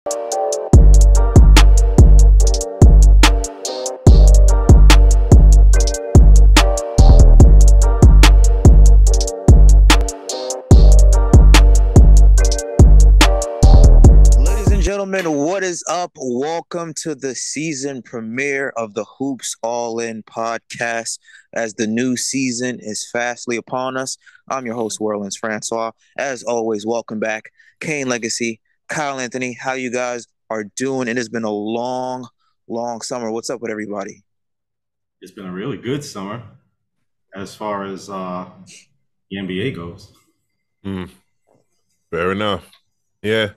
Gentlemen, what is up? Welcome to the season premiere of the Hoops All In podcast. As the new season is fastly upon us, I'm your host, Werlins Francois. As always, welcome back, Kane Legacy, Kyle Anthony. How you guys are doing? It has been a long summer. What's up with everybody? It's been a really good summer as far as the NBA goes. Fair enough. Yeah.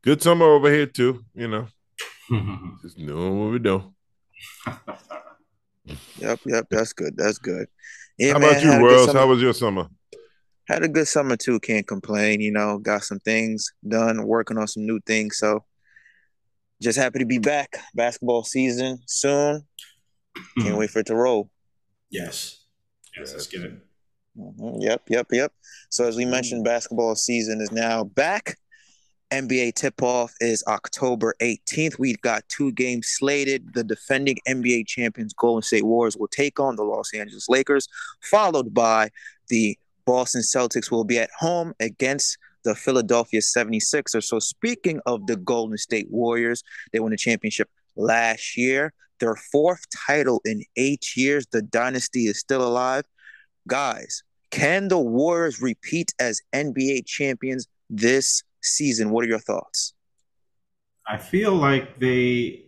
Good summer over here too, just doing what we do. Yep, that's good. Yeah, How man, about you, Wells? How was your summer? Had a good summer too, can't complain, got some things done, working on some new things, so just happy to be back. Basketball season soon. Can't wait for it to roll. Yes, let's get it. Yep. So as we mentioned, basketball season is now back. NBA tip-off is October 18th. We've got 2 games slated. The defending NBA champions Golden State Warriors will take on the Los Angeles Lakers, followed by the Boston Celtics will be at home against the Philadelphia 76ers. So speaking of the Golden State Warriors, they won the championship last year. Their 4th title in 8 years. The dynasty is still alive. Guys, can the Warriors repeat as NBA champions this season? What are your thoughts? I feel like they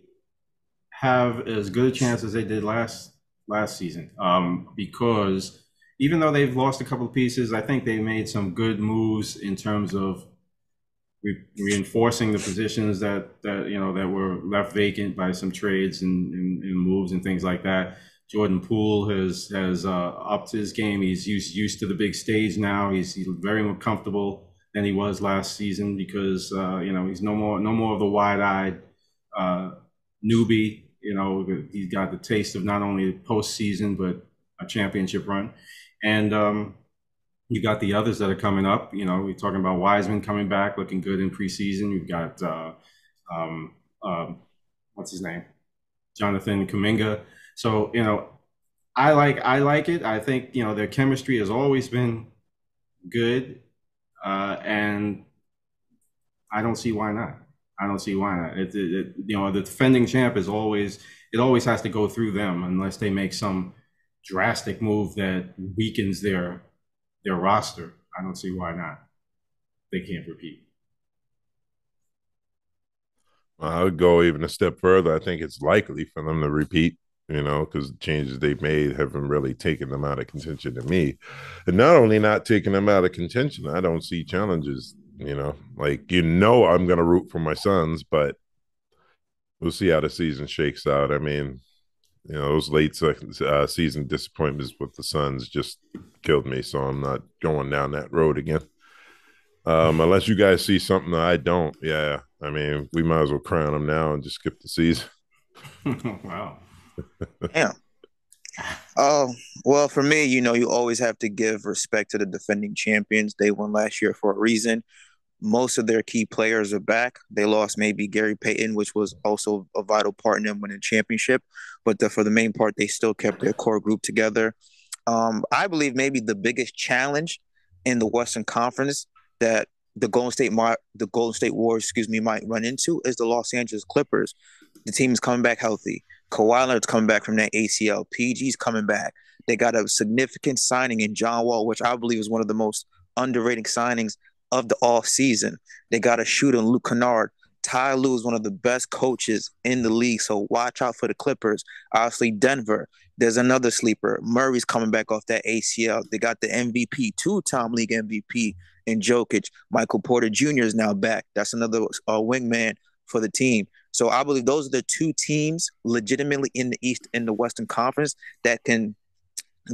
have as good a chance as they did last season, because even though they've lost a couple of pieces, I think they made some good moves in terms of reinforcing the positions that were left vacant by some trades and moves and things like that. Jordan Poole has upped his game. He's used to the big stage now. He's very more comfortable than he was last season because he's no more of the wide-eyed newbie. He's got the taste of not only postseason but a championship run, and you got the others that are coming up. We're talking about Wiseman coming back, looking good in preseason. You've got what's his name, Jonathan Kuminga. So I like it. I think their chemistry has always been good. And I don't see why not. The defending champ is always has to go through them unless they make some drastic move that weakens their roster. I don't see why not. They can't repeat. I would go even a step further. I think it's likely for them to repeat, because the changes they've made haven't really taken them out of contention to me. And not only not taking them out of contention, I don't see challenges, I'm going to root for my Suns, but we'll see how the season shakes out. I mean, those late season disappointments with the Suns just killed me, so I'm not going down that road again. Unless you guys see something that I don't. Yeah, I mean, we might as well crown them now and just skip the season. Wow. Yeah. Well, for me, you always have to give respect to the defending champions. They won last year for a reason. Most of their key players are back. They lost maybe Gary Payton, which was also a vital part in them winning the championship. But for the main part, they still kept their core group together. I believe maybe the biggest challenge in the Western Conference that the Golden State Warriors, might run into is the Los Angeles Clippers. The team is coming back healthy. Kawhi Leonard's coming back from that ACL. PG's coming back. They got a significant signing in John Wall, which I believe is one of the most underrated signings of the offseason. They got a shooter, Luke Kennard. Ty Lue is one of the best coaches in the league, so watch out for the Clippers. Obviously, Denver, there's another sleeper. Murray's coming back off that ACL. They got the MVP, 2-time league MVP in Jokic. Michael Porter Jr. is now back. That's another wingman for the team. So I believe those are the 2 teams legitimately in the East and the Western Conference that can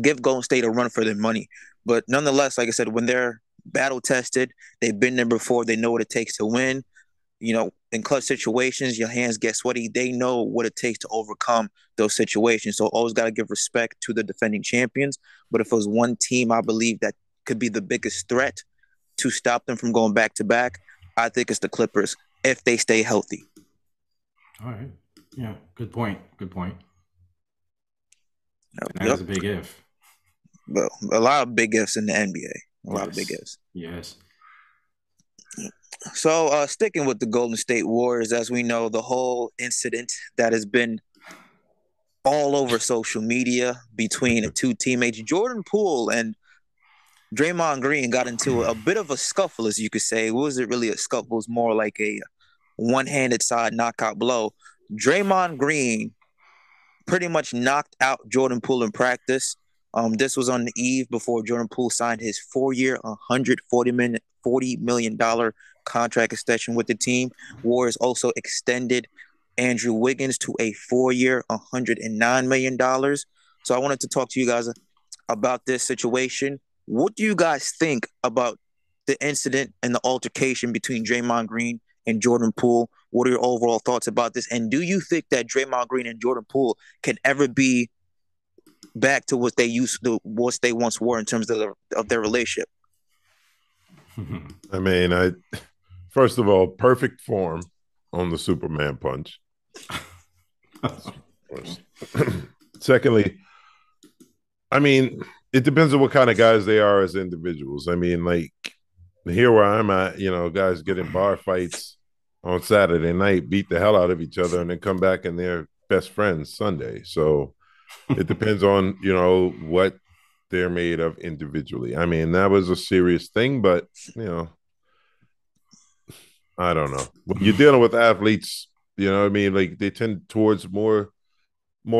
give Golden State a run for their money. But nonetheless, like I said, when they're battle tested, they've been there before, they know what it takes to win. In clutch situations, your hands get sweaty. They know what it takes to overcome those situations. So always got to give respect to the defending champions. But if it was one team, I believe that could be the biggest threat to stop them from going back to back, I think it's the Clippers. if they stay healthy. All right. Yeah. Good point. Good point. That Yep. is a big if. Well, a lot of big ifs in the NBA. A lot of big Yes. ifs. Yes. So, sticking with the Golden State Warriors, as we know, the whole incident that has been all over social media between the two teammates, Jordan Poole and Draymond Green, got into a bit of a scuffle, as you could say. It wasn't really a scuffle, it was more like a one-handed side knockout blow. Draymond Green pretty much knocked out Jordan Poole in practice. This was on the eve before Jordan Poole signed his 4-year, $140 million contract extension with the team. Warriors also extended Andrew Wiggins to a 4-year, $109 million. So I wanted to talk to you guys about this situation. What do you guys think about the incident and the altercation between Draymond Green and Jordan Poole? What are your overall thoughts about this? And do you think that Draymond Green and Jordan Poole can ever be back to what they once were in terms of their relationship? I mean, first of all, perfect form on the Superman punch. Secondly, I mean, it depends on what kind of guys they are as individuals. I mean, like here where I'm at, guys get in bar fights on Saturday night, beat the hell out of each other, and then come back and they're best friends Sunday. So it depends on, what they're made of individually. I mean, that was a serious thing, but, I don't know. When you're dealing with athletes, you know what I mean? Like they tend towards more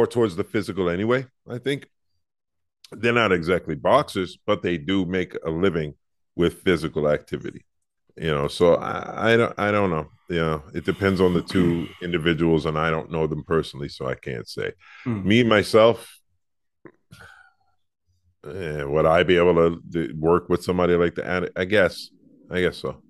towards the physical anyway, I think. They're not exactly boxers, but they do make a living with physical activity. So I don't know. It depends on the two individuals, and I don't know them personally, so I can't say. Me myself, would I be able to work with somebody like that? I guess so.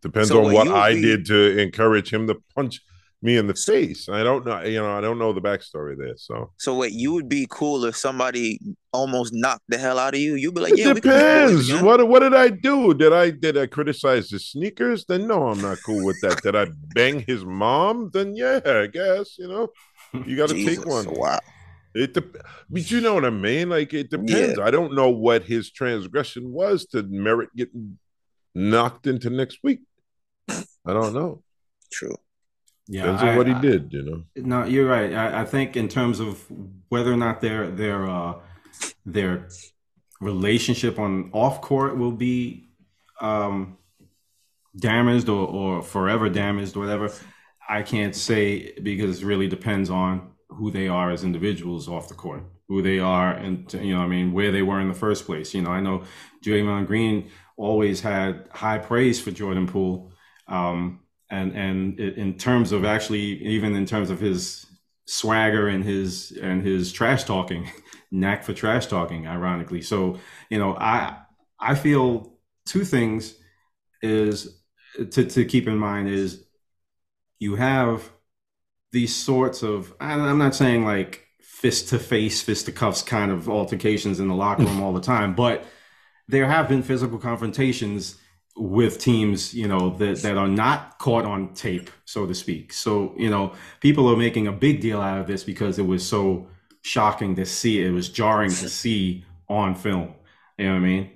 Depends So on what what you would I be did to encourage him to punch me in the face. I don't know. I don't know the backstory there. so what you would be cool if somebody almost knocked the hell out of you? You'd be like, It yeah, we could be boys depends. again. What did I do? Did I criticize his sneakers? Then no, I'm not cool with that. Did I bang his mom? Then yeah, I guess. You got to take Jesus, one. wow. But you know what I mean? Like it Yeah, depends. I don't know what his transgression was to merit getting knocked into next week. I don't know. true. Yeah, Depends on what he did. no, you're right. I think in terms of whether or not their relationship on off court will be damaged or forever damaged or whatever, I can't say because it really depends on who they are as individuals off the court, who they are, and where they were in the first place. I know Draymond Green always had high praise for Jordan Poole. And in terms of actually, even in terms of his swagger and his trash talking, knack for trash talking, ironically. So, I feel two things is to keep in mind is you have these sorts of, I'm not saying like fist to face, fist to cuffs kind of altercations in the locker room all the time, but there have been physical confrontations with teams, that are not caught on tape, so to speak. So, people are making a big deal out of this because it was so shocking to see. It was jarring to see on film. You know what I mean?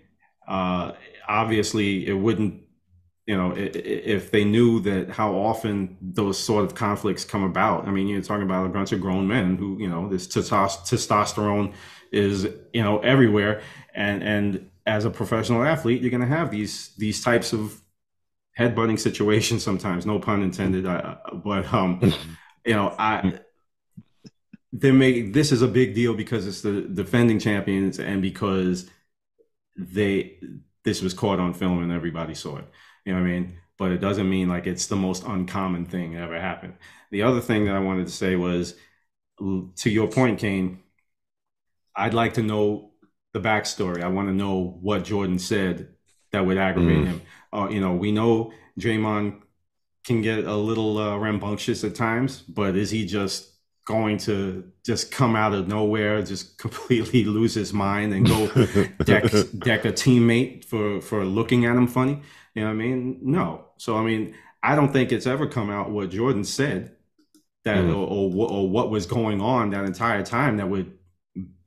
Obviously, it wouldn't, if they knew that how often those sort of conflicts come about. I mean, you're talking about a bunch of grown men who, this testosterone is, everywhere. And as a professional athlete, you're going to have these types of headbutting situations sometimes. No pun intended. This is a big deal because it's the defending champions and because this was caught on film and everybody saw it. You know what I mean? But it doesn't mean like it's the most uncommon thing that ever happened. The other thing that I wanted to say was, to your point, Kane, I'd like to know the backstory. I want to know what Jordan said that would aggravate him. We know Draymond can get a little rambunctious at times, but is he just going to just come out of nowhere, just completely lose his mind and go deck a teammate for looking at him funny? You know what I mean? No. So, I mean, I don't think it's ever come out what Jordan said that or what was going on that entire time that would,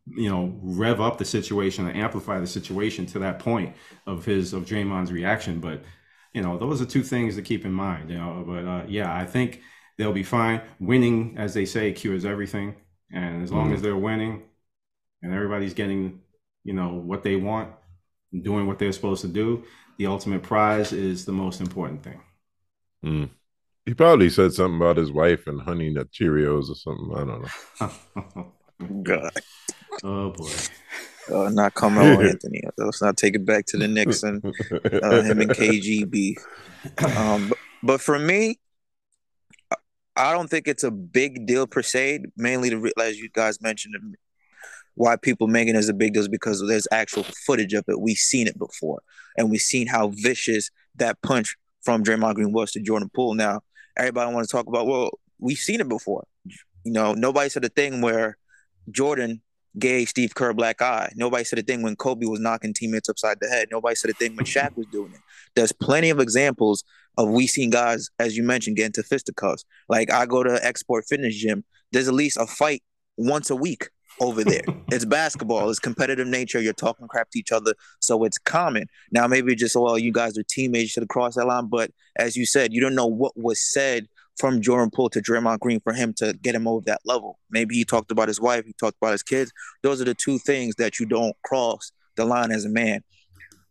rev up the situation and amplify the situation to that point of Draymond's reaction. But, those are two things to keep in mind, but yeah, I think they'll be fine. Winning, as they say, cures everything. And as long as they're winning and everybody's getting, what they want and doing what they're supposed to do, the ultimate prize is the most important thing. He probably said something about his wife and Honey Nut Cheerios or something. I don't know. God. Oh, boy. Not Carmelo Anthony. Let's not take it back to the Knicks and him and KGB. But for me, I don't think it's a big deal per se. Mainly, as you guys mentioned, why people making it as a big deal is because there's actual footage of it. We've seen it before, and we've seen how vicious that punch from Draymond Green was to Jordan Poole. Now, everybody wants to talk about, well, we've seen it before. Nobody said a thing where Jordan gave Steve Kerr a black eye. Nobody said a thing when Kobe was knocking teammates upside the head. Nobody said a thing when Shaq was doing it. There's plenty of examples of we seen guys, as you mentioned, get into fisticuffs. Like, I go to Export Fitness Gym. There's at least a fight once a week over there. It's basketball. It's competitive nature. You're talking crap to each other, so it's common. Now, maybe just, well, you guys are teammates, you should have crossed that line. But as you said, you don't know what was said from Jordan Poole to Draymond Green for him to get him over that level. Maybe he talked about his wife, he talked about his kids. Those are the two things that you don't cross the line as a man.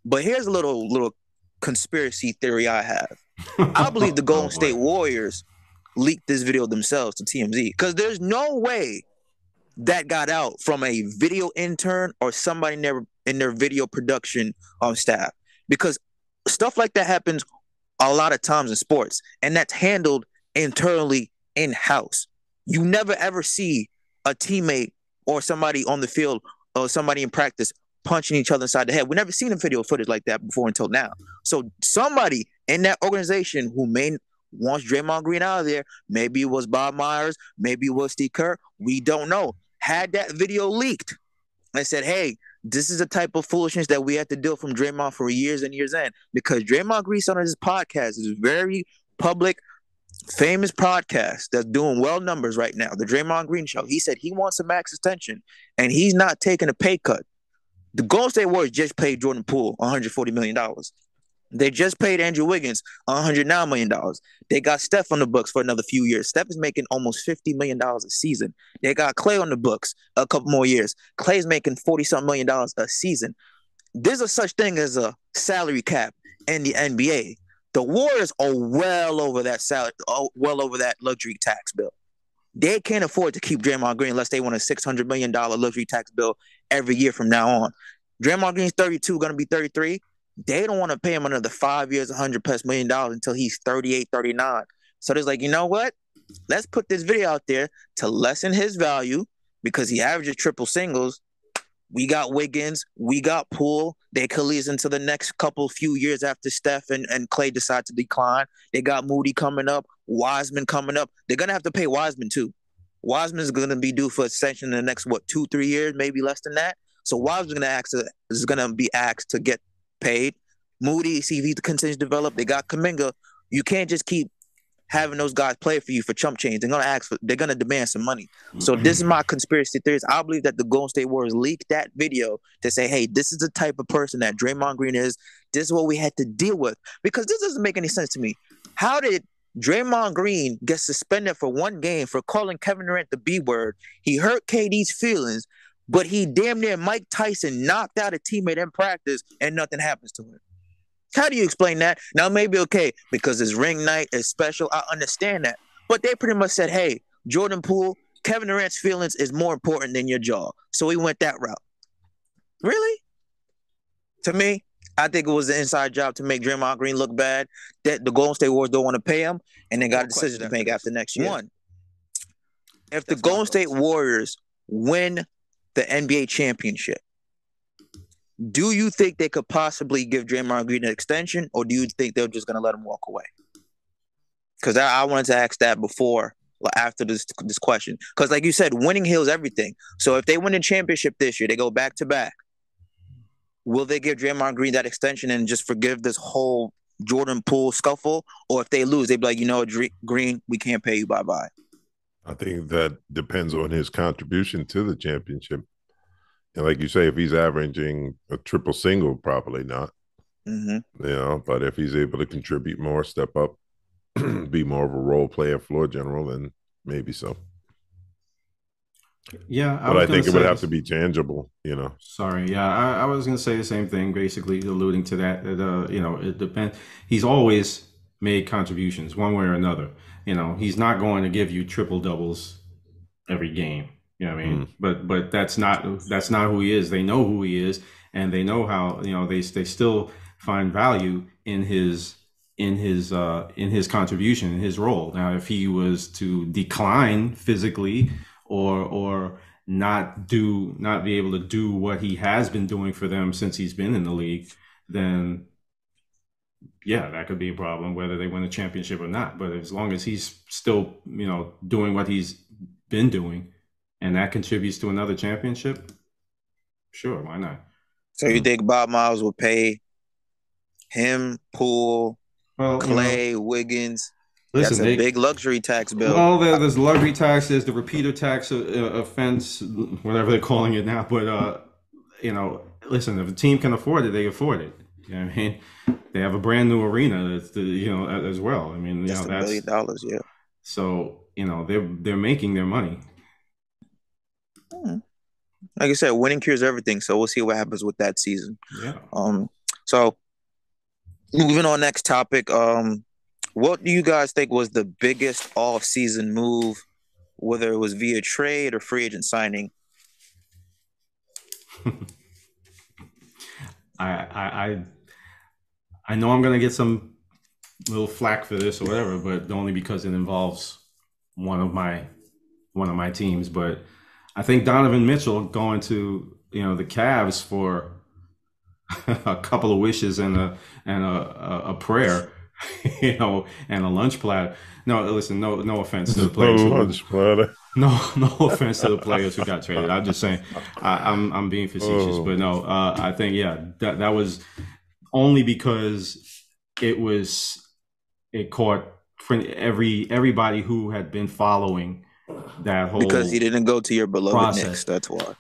But here's a little conspiracy theory I have. I believe the Golden State Warriors leaked this video themselves to TMZ, because there's no way that got out from a video intern or somebody in their video production staff, because stuff like that happens a lot of times in sports, and that's handled internally in-house. You never ever see a teammate or somebody on the field or somebody in practice punching each other inside the head. We never seen a video footage like that before until now. So somebody in that organization who wants Draymond Green out of there, maybe it was Bob Myers, maybe it was Steve Kerr, we don't know, had that video leaked and said, hey, this is the type of foolishness that we have to deal from Draymond for years and years in, because Draymond Green on his podcast is very public, famous podcast that's doing well numbers right now, the Draymond Green Show. He said he wants a max extension and he's not taking a pay cut. The Golden State Warriors just paid Jordan Poole $140 million. They just paid Andrew Wiggins $109 million. They got Steph on the books for another few years. Steph is making almost $50 million a season. They got Klay on the books a couple more years. Klay's making $40-something million a season. There's a such thing as a salary cap in the NBA. The Warriors are well over that luxury tax bill. They can't afford to keep Draymond Green unless they want a $600 million luxury tax bill every year from now on. Draymond Green's 32, going to be 33. They don't want to pay him another 5 years, $100+ million until he's 38, 39. So there's like, you know what? Let's put this video out there to lessen his value, because he averages triple singles. We got Wiggins, we got Poole. They could lead into the next few years after Steph and Klay decide to decline. They got Moody coming up, Wiseman coming up. They're going to have to pay Wiseman too. Wiseman is going to be due for extension in the next, 2-3 years, maybe less than that. So Wiseman is going to be asked to get paid. Moody, see if he continues to develop. They got Kuminga. You can't just keep having those guys play for you for chump change. They're gonna demand some money. So this is my conspiracy theories. I believe that the Golden State Warriors leaked that video to say, hey, this is the type of person that Draymond Green is. This is what we had to deal with. Because this doesn't make any sense to me. How did Draymond Green get suspended for one game for calling Kevin Durant the B word? He hurt KD's feelings, but he damn near Mike Tyson knocked out a teammate in practice and nothing happens to him. How do you explain that? Now, maybe, okay, because it's ring night, it's special, I understand that. But they pretty much said, hey, Jordan Poole, Kevin Durant's feelings is more important than your job. So we went that route. Really? To me, I think it was an inside job to make Draymond Green look bad, that the Golden State Warriors don't want to pay him, and they got a decision to make after next year. One, if the Golden State Warriors win the NBA championship, do you think they could possibly give Draymond Green an extension, or do you think they're just going to let him walk away? Because I wanted to ask that before, after this question. Because like you said, winning heals everything. So if they win the championship this year, they go back-to-back, will they give Draymond Green that extension and just forgive this whole Jordan Poole scuffle, or if they lose, they'd be like, Green, we can't pay you. Bye bye. I think that depends on his contribution to the championship. And like you say, if he's averaging a triple single, probably not. Mm-hmm. But if he's able to contribute more, step up, be more of a role player, floor general, then maybe so. Yeah, but I think it would have to be tangible. Sorry, yeah, I was going to say the same thing, basically alluding to that. It depends. He's always made contributions one way or another. He's not going to give you triple doubles every game. You know what I mean? But that's not who he is. They know who he is, and they know how. They still find value in his contribution, in his role. Now, if he was to decline physically or not be able to do what he has been doing for them since he's been in the league, then yeah, that could be a problem whether they win a championship or not. But as long as he's still, doing what he's been doing and that contributes to another championship, sure, why not? So you think Bob Miles will pay him, Poole, Clay, Wiggins? Listen, that's a big luxury tax bill. Well, there's luxury tax, there's the repeater tax offense, whatever they're calling it now. But listen, if a team can afford it, they afford it. You know what I mean? They have a brand new arena that's as well. I mean, that's $1 billion, yeah. So they're making their money. Like I said, winning cures everything. So we'll see what happens with that season. Yeah. So moving on, next topic. What do you guys think was the biggest off-season move, whether it was via trade or free agent signing? I know I'm gonna get some little flack for this or whatever, but only because it involves one of my teams. But I think Donovan Mitchell going to the Cavs for a couple of wishes and a prayer, and a lunch platter. No, listen, no offense to the players. Lunch platter. No offense to the players who got traded. I'm just saying, I'm being facetious, but no, I think that was only because it caught everybody who had been following that whole, because he didn't go to your beloved Knicks. That's why.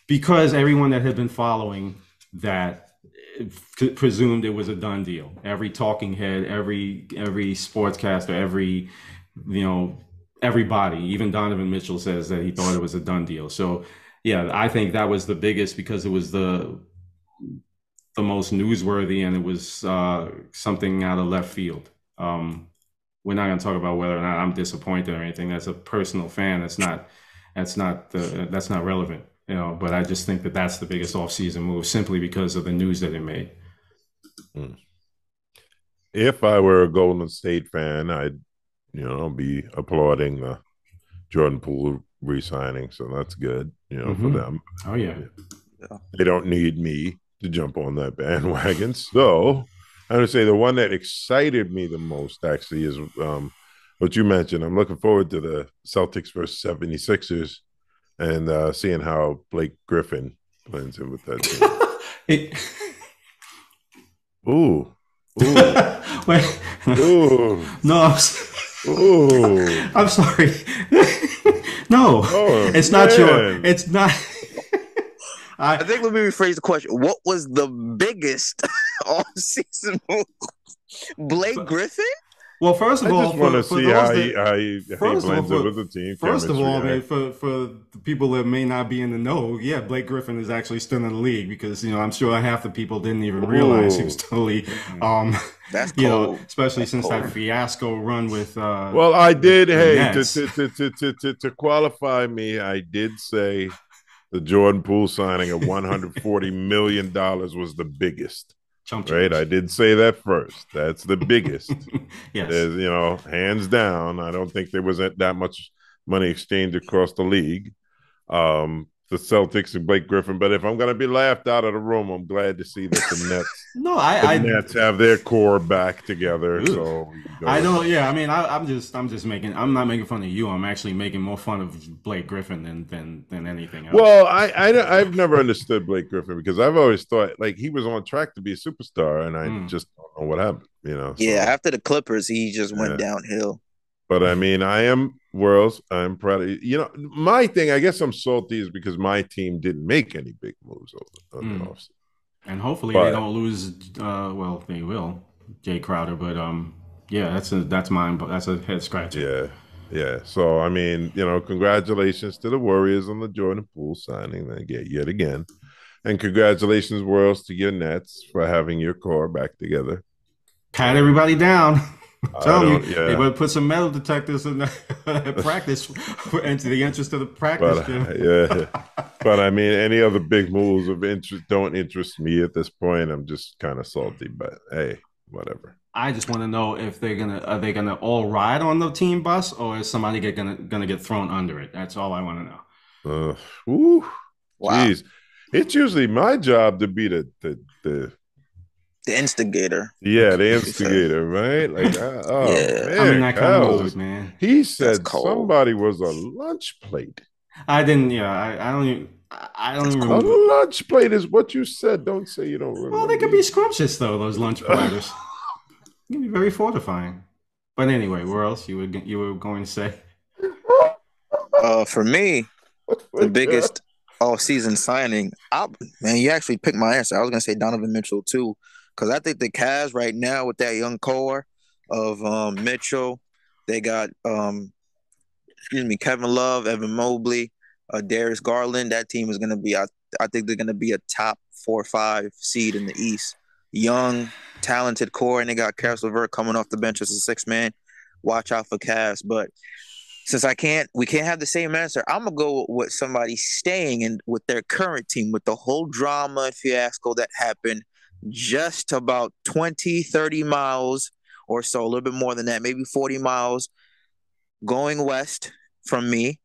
Because everyone that had been following that presumed it was a done deal. Every talking head, every sportscaster, everybody, even Donovan Mitchell says that he thought it was a done deal. So yeah, I think that was the biggest because it was the most newsworthy and it was something out of left field. We're not going to talk about whether or not I'm disappointed or anything. That's a personal fan. That's not relevant. But I just think that that's the biggest offseason move simply because of the news that it made. If I were a Golden State fan, I'd, be applauding the Jordan Poole re-signing. So that's good, for them. Oh, yeah. They don't need me to jump on that bandwagon. So I would say the one that excited me the most actually is what you mentioned. I'm looking forward to the Celtics versus 76ers. And seeing how Blake Griffin blends in with that team. Ooh. Wait. Ooh. No. I'm sorry. No. Oh, it's not your. It's not. I think let me rephrase the question. What was the biggest off-season move? Blake Griffin? Well, first of all, I just want to see how he blends in with the team. First of all, man, for the people that may not be in the know, yeah, Blake Griffin is actually still in the league because I'm sure half the people didn't even realize he was still in the league. That's cold. Especially since that fiasco run with. Well, I did. Hey, to qualify me, I did say the Jordan Poole signing of $140 million was the biggest. Right, I did say that first. That's the biggest. Yes, hands down. I don't think there was that much money exchanged across the league. The Celtics and Blake Griffin. But if I'm going to be laughed out of the room, I'm glad to see that the Nets No, The Nets have their core back together, Ugh. so I don't. Yeah, I mean, I'm just making. I'm not making fun of you. I'm actually making more fun of Blake Griffin than anything else. Well, I've never understood Blake Griffin because I've always thought like he was on track to be a superstar, and I Mm. just don't know what happened. You know, Yeah, so after the Clippers, he just went yeah. downhill. But I mean, I am Worlds. I'm proud of you. You know, my thing. I guess I'm salty is because my team didn't make any big moves on the Mm. offseason. And hopefully they But don't lose. Well, they will, Jay Crowder. But yeah, that's mine. But that's a head scratcher. yeah, yeah. So I mean, you know, congratulations to the Warriors on the Jordan Poole signing yet again, and congratulations, Worlds, to your Nets for having your core back together. Pat everybody down. I'm I telling you, don't, they yeah, better put some metal detectors in the practice into the entrance to the practice but gym. yeah, but I mean, any other big moves of interest don't interest me at this point. I'm just kind of salty, but hey, whatever. I just want to know if are they gonna all ride on the team bus or is somebody gonna get thrown under it? That's all I want to know. Woo, Wow, geez, it's usually my job to be the the instigator, yeah, the you say. instigator, right? Like, oh Yeah, I'm in man, that kind of Kyle mood, just man. he that's said cold. somebody was a lunch plate. I didn't. Yeah, I don't even. I don't That's even A remember. cold. lunch plate is what you said. Don't say you don't Well, they remember. could be scrumptious though. Those lunch platters. It can be very fortifying. But anyway, where else you were going to say? For me, the My God. biggest all-season signing, man, you actually picked my answer. I was gonna say Donovan Mitchell too, because I think the Cavs right now with that young core of Mitchell, they got excuse me, Kevin Love, Evan Mobley, Darius Garland. That team is gonna be, I think they're gonna be a top 4 or 5 seed in the East. Young, talented core, and they got Karis LeVert coming off the bench as a 6 man. Watch out for Cavs, but since we can't have the same answer. I'm gonna go with somebody staying in with their current team with the whole drama and fiasco that happened just about 20, 30 miles or so, a little bit more than that, maybe 40 miles going west from me,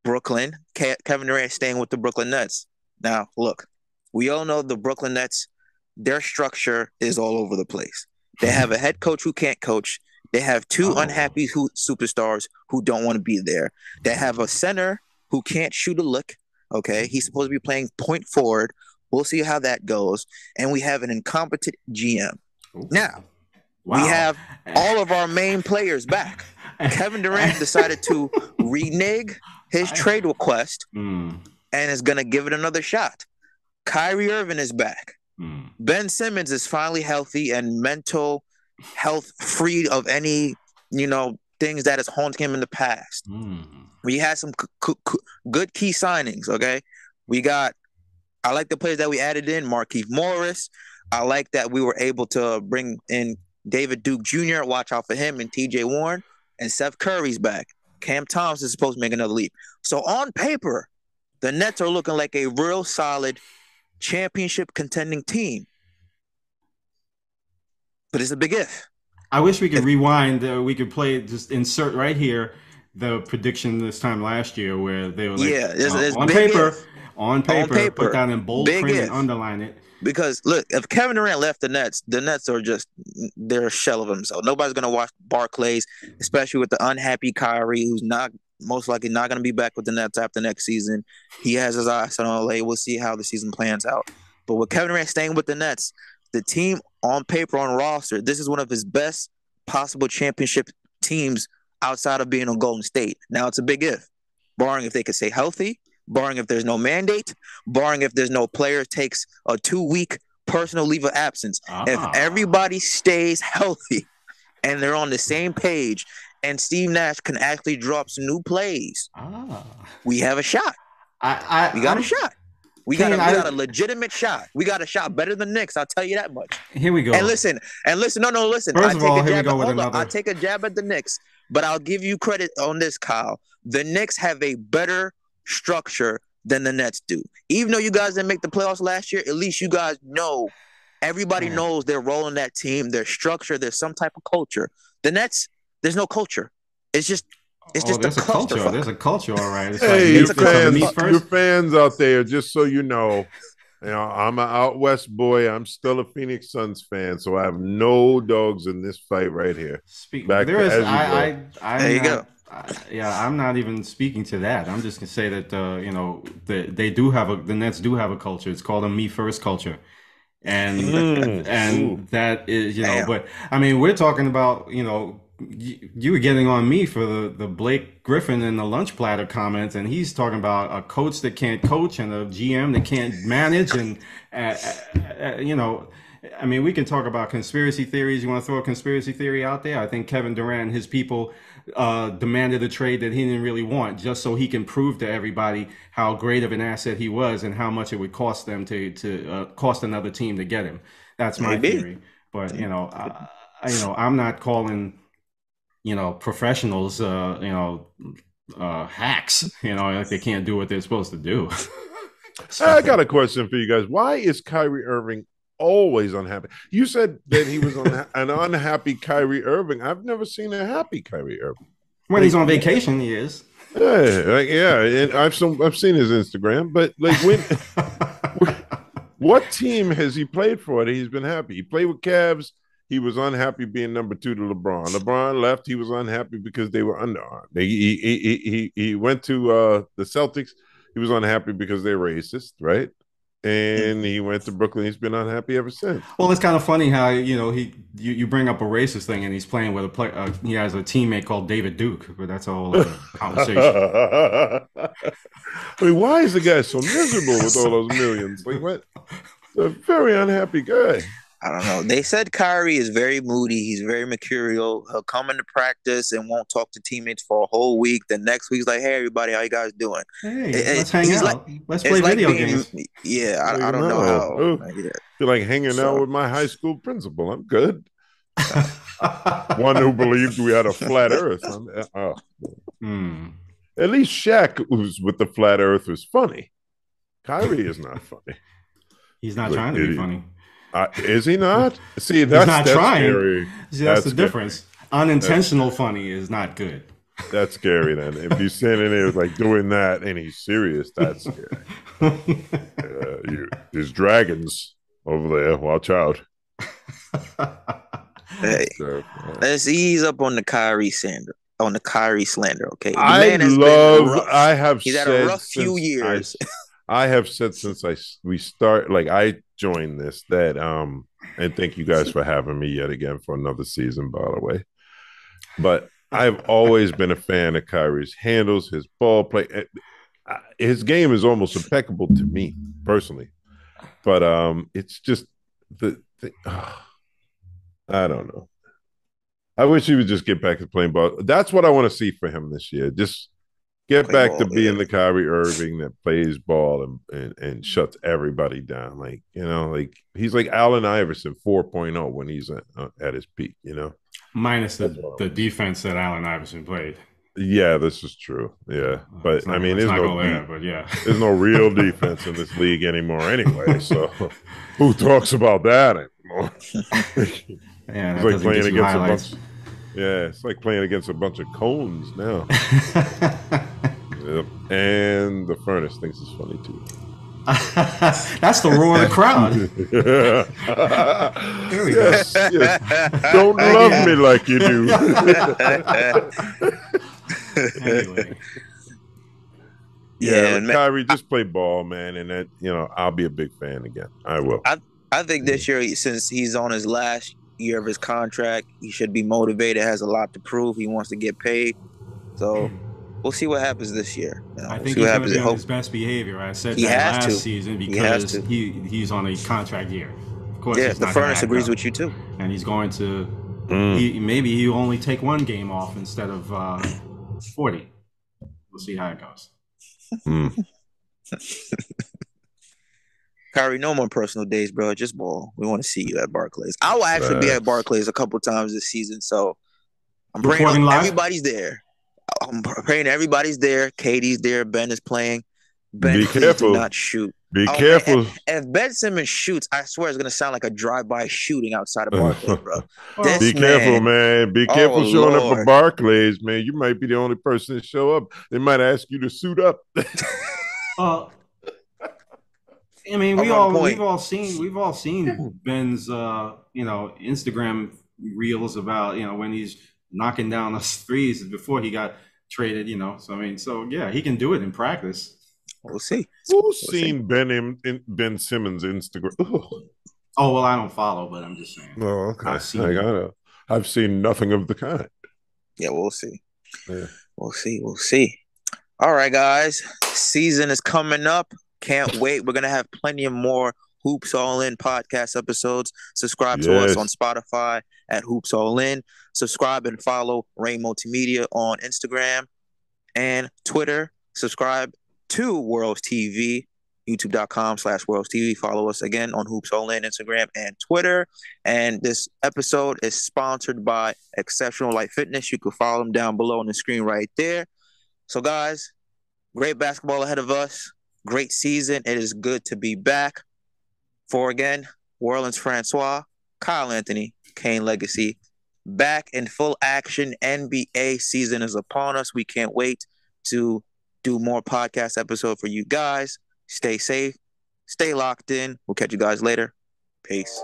Brooklyn. Kevin Durant staying with the Brooklyn Nets. Now, look, we all know the Brooklyn Nets, their structure is all over the place. They have a head coach who can't coach. They have two Oh. unhappy superstars who don't want to be there. They have a center who can't shoot a lick. Okay, he's supposed to be playing point forward. We'll see how that goes. And we have an incompetent GM. Ooh. Now, we Wow. have all of our main players back. Kevin Durant decided to renege his I, trade request mm, and is going to give it another shot. Kyrie Irving is back. mm. Ben Simmons is finally healthy and mental health free of any, things that has haunted him in the past. Mm. We had some good key signings, okay? I like the players that we added in, Markieff Morris. I like that we were able to bring in David Duke Jr., watch out for him, and TJ Warren, and Seth Curry's back. Cam Thompson is supposed to make another leap. So on paper, the Nets are looking like a real solid championship contending team. But it's a big if. I wish we could rewind. We could play, just insert right here the prediction this time last year where they were like, Yeah, it's on big paper, if. on paper, put that in bold Big print and if. underline it. Because look, if Kevin Durant left the Nets are just, they're a shell of themselves. Nobody's gonna watch Barclays, especially with the unhappy Kyrie, who's not most likely not gonna be back with the Nets after next season. He has his eyes on LA. We'll see how the season plans out. But with Kevin Durant staying with the Nets, the team on paper, on roster, this is one of his best possible championship teams outside of being on Golden State. Now it's a big if, barring if they could stay healthy, barring if there's no mandate, barring if there's no player takes a 2-week personal leave of absence. If everybody stays healthy and they're on the same page and Steve Nash can actually drop some new plays, we have a shot. We got a shot. We got a legitimate shot. We got a shot better than Knicks. I'll tell you that much. Here we go. And listen. No, listen. First of all, here we go with another. I take a jab at the Knicks, but I'll give you credit on this, Kyle. The Knicks have a better structure than the Nets do. Even though you guys didn't make the playoffs last year, at least you guys know. Everybody knows their role in that team, their structure. There's some type of culture. The Nets, there's no culture. It's just a clusterfuck. There's a culture, all right. It's Hey, like you fans out there, just so you know, I'm an out west boy. I'm still a Phoenix Suns fan, so I have no dogs in this fight right here. Back There to is as you go. There I'm you go. not. Yeah, I'm not even speaking to that. I'm just gonna say that they do have the Nets do have a culture. It's called a me first culture, and Ooh. that is Damn. But I mean, we're talking about you were getting on me for the Blake Griffin and the lunch platter comments, and he's talking about a coach that can't coach and a GM that can't manage, and uh, you know. I mean, we can talk about conspiracy theories. You want to throw a conspiracy theory out there? I think Kevin Durant and his people demanded a trade that he didn't really want, just so he can prove to everybody how great of an asset he was and how much it would cost them to cost another team to get him. That's my Maybe. theory. But I'm not calling professionals hacks. Like they can't do what they're supposed to do. I So got a question for you guys. Why is Kyrie Irving always unhappy? You said that he was an unhappy Kyrie Irving. I've never seen a happy Kyrie Irving. when he's Like, on vacation, he is. yeah, and I've seen his Instagram, but like what team has he played for that he's been happy? He played with Cavs. He was unhappy being number two to LeBron. LeBron left. He was unhappy because they were underarmed. He went to the Celtics. He was unhappy because they're racist, right? And he went to Brooklyn. He's been unhappy ever since. Well, it's kind of funny how you bring up a racist thing, and he's playing with a play. He has a teammate called David Duke, but that's a whole other conversation. I mean, why is the guy so miserable with all those millions? Like, what? A very unhappy guy. I don't know. They said Kyrie is very moody. He's very mercurial. He'll come into practice and won't talk to teammates for a whole week. The next week's like, "Hey, everybody, how you guys doing?" Hey, let's hang He's like, out. Let's play it's like video being, games. yeah. I You don't know how. know, Yeah. feel like hanging out So with my high school principal. I'm good. One who believed we had a flat Earth. Hmm. At least Shaq, who's with the flat Earth, was funny. Kyrie is not funny. He's not Like, trying to be funny. Is he not? See, He's not that's trying. scary. See, that's the scary. difference. Unintentional funny is not good. That's scary. Then, if he's standing there like doing that and he's serious, that's scary. There's dragons over there. Watch out. hey, let's ease up on the Kyrie slander. On the Kyrie slander, okay? The I man has been rough. I have He's had said a rough few years. I have said since we start, like I joined this, that and thank you guys for having me yet again for another season, by the way. But I've always been a fan of Kyrie's handles, his ball play. His game is almost impeccable to me personally, but it's just I don't know. I wish he would just get back to playing ball. That's what I want to see for him this year. Just get Play back to ball, being yeah. the Kyrie Irving that plays ball and shuts everybody down. Like, like he's like Allen Iverson 4.0 when he's at his peak, Minus That's what the defense that Allen Iverson played. Yeah, this is true. Yeah. But I mean, let's not go there, but yeah. there's no real defense in this league anymore anyway. So who talks about that anymore? Yeah, It's like playing against a bunch. Yeah, it's like playing against a bunch of cones now. Yep. And the furnace thinks it's funny too. That's the roar of the crowd. Here we go. Yes. Don't love me like you do. Anyway. Yeah, Kyrie, just play ball, man, and that I'll be a big fan again. I will. I think this year, since he's on his last year of his contract, he should be motivated. Has a lot to prove. He wants to get paid. So we'll see what happens this year. I think he's going to be on his best behavior. I said that last season because he's on a contract year. Of course, yeah, the furnace agrees with you too. And he's going to maybe he'll only take one game off instead of 40. We'll see how it goes. Kyrie, no more personal days, bro. Just ball. We want to see you at Barclays. I will actually be at Barclays a couple times this season, so I'm praying everybody's there. I'm praying everybody's there. Katie's there. Ben is playing. Ben, be careful. Do not shoot. Be careful. Man, if Ben Simmons shoots, I swear it's gonna sound like a drive-by shooting outside of Barclays, bro. Be careful, man. Be careful showing up at Barclays, man. You might be the only person to show up. They might ask you to suit up. I mean, I'm on we've point. all seen Ben's Instagram reels about when he's knocking down those threes before he got traded. So I mean, so yeah, he can do it in practice. We'll see. Who's We'll see. seen Ben Simmons Instagram? Oh well, I don't follow, but I'm just saying Oh, okay. I've seen it. I've seen nothing of the kind. Yeah, we'll see. Yeah. We'll see. We'll see. All right, guys. Season is coming up. Can't wait. We're gonna have plenty of more Hoops All In podcast episodes. Subscribe to us on Yes. Spotify at Hoops All In. Subscribe and follow Rain Multimedia on Instagram and Twitter. Subscribe to Worlds TV, youtube.com/Worlds TV. Follow us again on Hoops All In, Instagram and Twitter. And this episode is sponsored by Exceptional Light Fitness. You can follow them down below on the screen right there. So, guys, great basketball ahead of us. Great season. It is good to be back. For again, Orleans Francois, Kyle Anthony, Kane Legacy, back in full action. NBA season is upon us. We can't wait to do more podcast episode for you guys. Stay safe. Stay locked in. We'll catch you guys later. Peace.